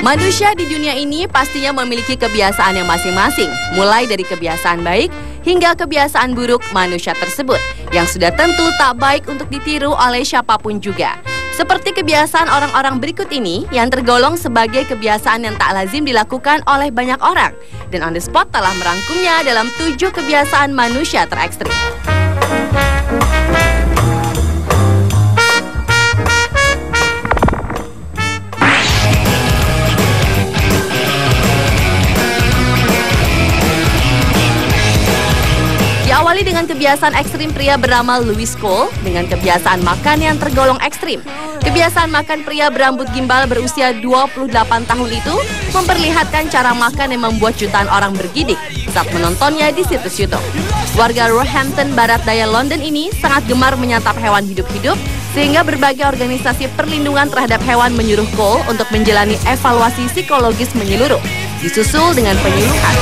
Manusia di dunia ini pastinya memiliki kebiasaan yang masing-masing, mulai dari kebiasaan baik hingga kebiasaan buruk manusia tersebut, yang sudah tentu tak baik untuk ditiru oleh siapapun juga. Seperti kebiasaan orang-orang berikut ini yang tergolong sebagai kebiasaan yang tak lazim dilakukan oleh banyak orang. Dan On The Spot telah merangkumnya dalam 7 kebiasaan manusia terekstrim. Diawali dengan kebiasaan ekstrim pria bernama Louis Cole dengan kebiasaan makan yang tergolong ekstrim. Kebiasaan makan pria berambut gimbal berusia 28 tahun itu memperlihatkan cara makan yang membuat jutaan orang bergidik saat menontonnya di situs YouTube. Warga Roehampton, barat daya London ini sangat gemar menyantap hewan hidup-hidup sehingga berbagai organisasi perlindungan terhadap hewan menyuruh Cole untuk menjalani evaluasi psikologis menyeluruh, disusul dengan penyuluhan.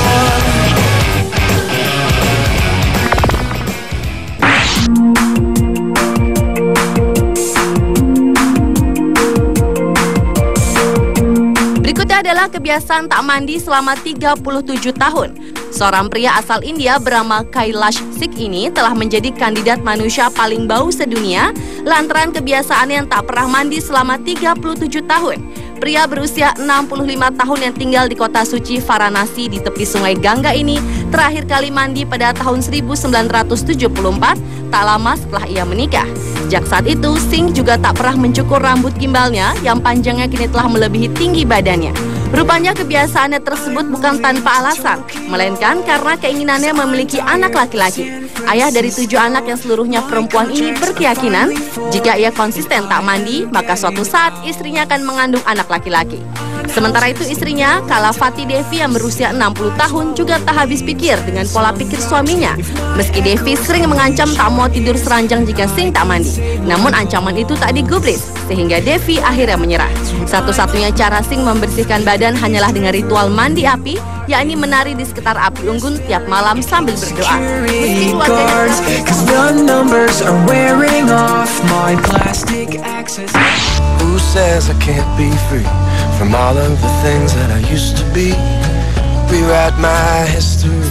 Berikutnya adalah kebiasaan tak mandi selama 37 tahun. Seorang pria asal India bernama Kailash Sikh ini telah menjadi kandidat manusia paling bau sedunia lantaran kebiasaan yang tak pernah mandi selama 37 tahun. Pria berusia 65 tahun yang tinggal di kota suci Varanasi di tepi sungai Gangga ini terakhir kali mandi pada tahun 1974, tak lama setelah ia menikah. Sejak saat itu, Singh juga tak pernah mencukur rambut gimbalnya yang panjangnya kini telah melebihi tinggi badannya. Rupanya kebiasaannya tersebut bukan tanpa alasan, melainkan karena keinginannya memiliki anak laki-laki. Ayah dari 7 anak yang seluruhnya perempuan ini berkeyakinan, jika ia konsisten tak mandi, maka suatu saat istrinya akan mengandung anak laki-laki. Sementara itu istrinya, Kalavati Devi yang berusia 60 tahun juga tak habis pikir dengan pola pikir suaminya. Meski Devi sering mengancam tak mau tidur seranjang jika Singh tak mandi, namun ancaman itu tak digubris, sehingga Devi akhirnya menyerah. Satu-satunya cara Singh membersihkan badan hanyalah dengan ritual mandi api, yakni menari di sekitar api unggun tiap malam sambil berdoa. Meski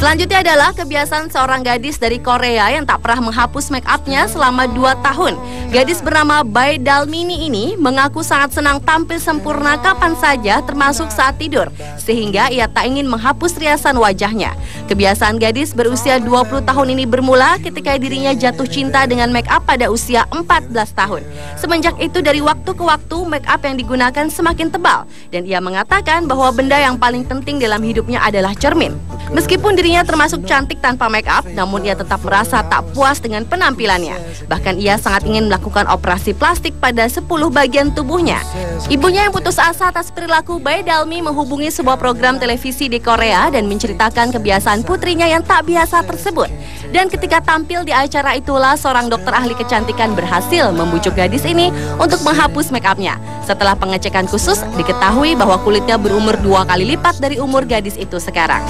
Selanjutnya adalah kebiasaan seorang gadis dari Korea yang tak pernah menghapus make up-nya selama 2 tahun. Gadis bernama Bae Dalmini ini mengaku sangat senang tampil sempurna kapan saja termasuk saat tidur, sehingga ia tak ingin menghapus riasan wajahnya. Kebiasaan gadis berusia 20 tahun ini bermula ketika dirinya jatuh cinta dengan make up pada usia 14 tahun. Semenjak itu dari waktu ke waktu make up yang digunakan semakin tebal, dan ia mengatakan bahwa benda yang paling penting dalam hidupnya adalah cermin. Meskipun dirinya termasuk cantik tanpa make up, namun ia tetap merasa tak puas dengan penampilannya. Bahkan ia sangat ingin melakukan operasi plastik pada 10 bagian tubuhnya. Ibunya yang putus asa atas perilaku Bae Dalmi menghubungi sebuah program televisi di Korea dan menceritakan kebiasaan putrinya yang tak biasa tersebut. Dan ketika tampil di acara itulah seorang dokter ahli kecantikan berhasil membujuk gadis ini untuk menghapus make up-nya. Setelah pengecekan khusus, diketahui bahwa kulitnya berumur 2 kali lipat dari umur gadis itu sekarang.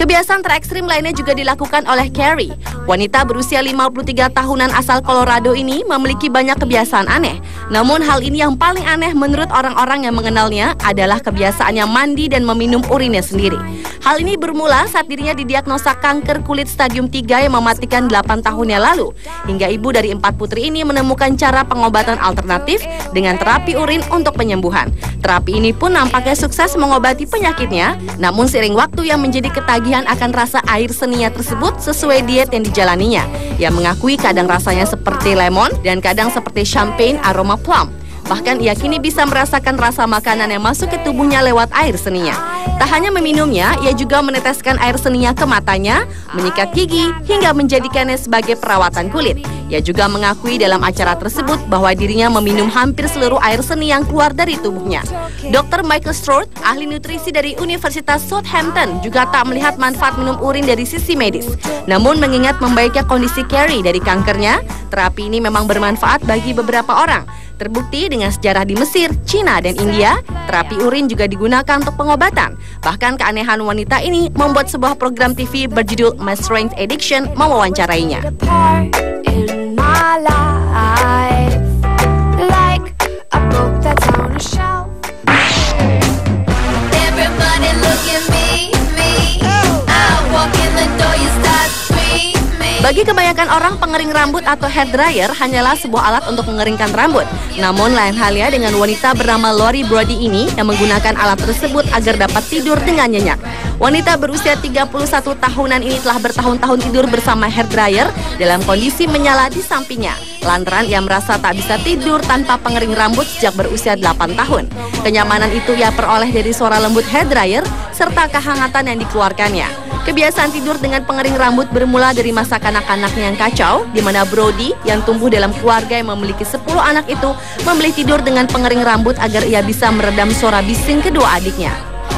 Kebiasaan terekstrim lainnya juga dilakukan oleh Carrie. Wanita berusia 53 tahunan asal Colorado ini memiliki banyak kebiasaan aneh. Namun hal ini yang paling aneh menurut orang-orang yang mengenalnya adalah kebiasaannya mandi dan meminum urinnya sendiri. Hal ini bermula saat dirinya didiagnosa kanker kulit stadium 3 yang mematikan 8 tahunnya lalu. Hingga ibu dari 4 putri ini menemukan cara pengobatan alternatif dengan terapi urin untuk penyembuhan. Terapi ini pun nampaknya sukses mengobati penyakitnya, namun seiring waktu yang menjadi ketagihan akan rasa air seninya tersebut sesuai diet yang dijalaninya. Ia mengakui kadang rasanya seperti lemon dan kadang seperti champagne aroma plum. Bahkan ia kini bisa merasakan rasa makanan yang masuk ke tubuhnya lewat air seninya. Tak hanya meminumnya, ia juga meneteskan air seninya ke matanya, menyikat gigi, hingga menjadikannya sebagai perawatan kulit. Ia juga mengakui dalam acara tersebut bahwa dirinya meminum hampir seluruh air seni yang keluar dari tubuhnya. Dr. Michael Stroud, ahli nutrisi dari Universitas Southampton, juga tak melihat manfaat minum urin dari sisi medis. Namun mengingat membaiknya kondisi Carrie dari kankernya, terapi ini memang bermanfaat bagi beberapa orang. Terbukti dengan sejarah di Mesir, Cina, dan India, terapi urin juga digunakan untuk pengobatan. Bahkan keanehan wanita ini membuat sebuah program TV berjudul My Strange Addiction mewawancarainya. Bagi kebanyakan orang, pengering rambut atau hair dryer hanyalah sebuah alat untuk mengeringkan rambut. Namun lain halnya dengan wanita bernama Lori Brody ini yang menggunakan alat tersebut agar dapat tidur dengan nyenyak. Wanita berusia 31 tahunan ini telah bertahun-tahun tidur bersama hair dryer dalam kondisi menyala di sampingnya. Lantaran ia merasa tak bisa tidur tanpa pengering rambut sejak berusia 8 tahun. Kenyamanan itu ia peroleh dari suara lembut hair dryer serta kehangatan yang dikeluarkannya. Kebiasaan tidur dengan pengering rambut bermula dari masa kanak-kanaknya yang kacau, di mana Brody yang tumbuh dalam keluarga yang memiliki 10 anak itu memilih tidur dengan pengering rambut agar ia bisa meredam suara bising kedua adiknya.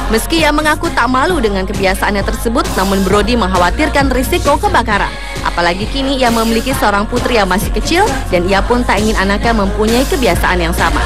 Meski ia mengaku tak malu dengan kebiasaannya tersebut, namun Brody mengkhawatirkan risiko kebakaran. Apalagi kini ia memiliki seorang putri yang masih kecil dan ia pun tak ingin anaknya mempunyai kebiasaan yang sama.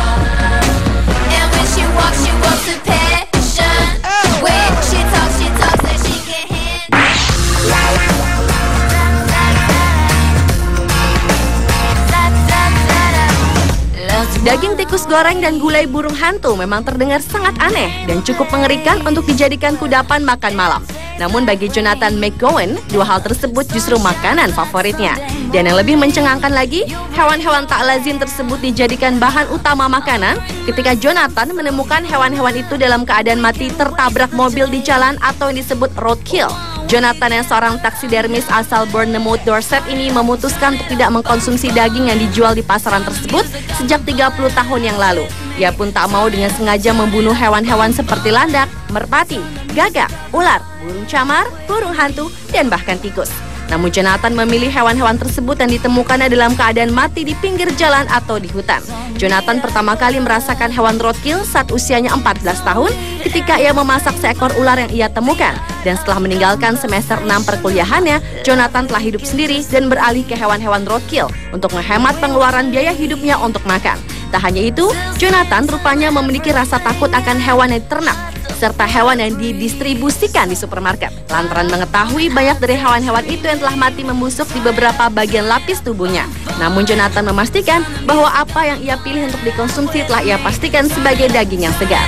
Daging tikus goreng dan gulai burung hantu memang terdengar sangat aneh dan cukup mengerikan untuk dijadikan kudapan makan malam. Namun bagi Jonathan McGowan, dua hal tersebut justru makanan favoritnya. Dan yang lebih mencengangkan lagi, hewan-hewan tak lazim tersebut dijadikan bahan utama makanan ketika Jonathan menemukan hewan-hewan itu dalam keadaan mati tertabrak mobil di jalan atau yang disebut roadkill. Jonathan yang seorang taksidermis asal Bournemouth, Dorset ini memutuskan untuk tidak mengkonsumsi daging yang dijual di pasaran tersebut sejak 30 tahun yang lalu. Ia pun tak mau dengan sengaja membunuh hewan-hewan seperti landak, merpati, gagak, ular, burung camar, burung hantu, dan bahkan tikus. Namun Jonathan memilih hewan-hewan tersebut yang ditemukannya dalam keadaan mati di pinggir jalan atau di hutan. Jonathan pertama kali merasakan hewan roadkill saat usianya 14 tahun ketika ia memasak seekor ular yang ia temukan. Dan setelah meninggalkan semester 6 perkuliahannya, Jonathan telah hidup sendiri dan beralih ke hewan-hewan roadkill untuk menghemat pengeluaran biaya hidupnya untuk makan. Tak hanya itu, Jonathan rupanya memiliki rasa takut akan hewan yang ternak serta hewan yang didistribusikan di supermarket. Lantaran mengetahui banyak dari hewan-hewan itu yang telah mati membusuk di beberapa bagian lapis tubuhnya. Namun Jonathan memastikan bahwa apa yang ia pilih untuk dikonsumsi telah ia pastikan sebagai daging yang segar.